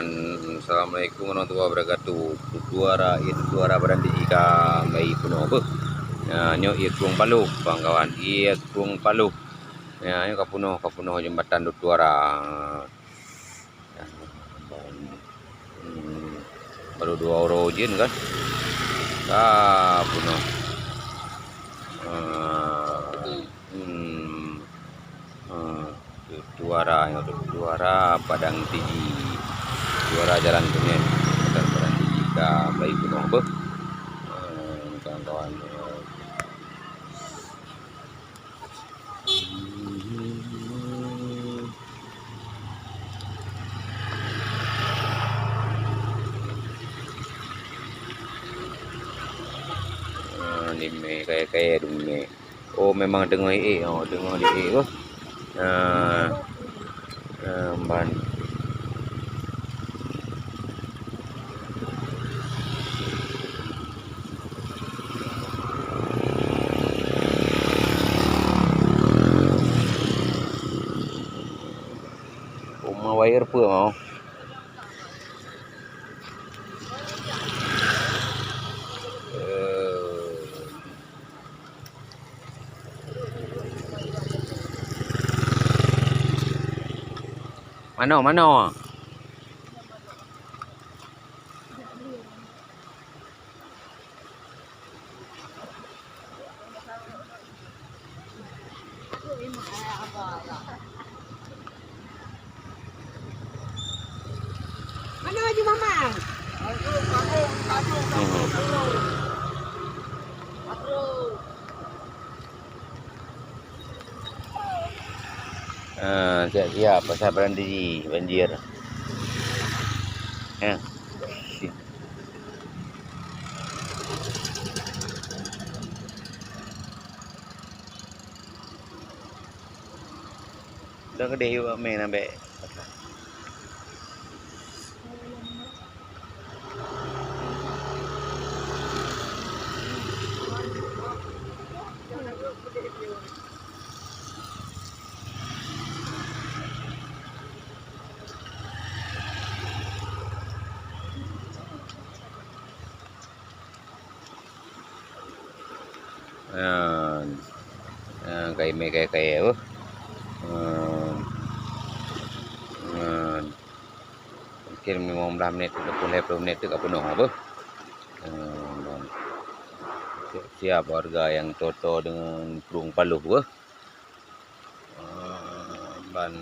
Assalamualaikum warahmatullahi wabarakatuh. Tuara berhenti jika mai penuh apa? Nyo ikung palu, kawan-kawan. Ikung palu. Ya, ini kapunuh jembatan Tuara. Baru 2 euro jin kan? Kapunuh. Tuara Padang Tinggi. Tuara Jalan Kunyit. Padang Tinggi ka mai penuh apa? Kawan-kawan. Ni kayak dunia. Oh memang dengar dengar di oh. Ban. Rumah wire apa mau? Mana? Mana Haji Mamang? Siap pasal berhenti banjir. Ya. Dah gede juga main sampai. Kayak oh. Mungkin 15 menit 20 menit itu penuh apa? Siap warga yang toto dengan burung paluh ban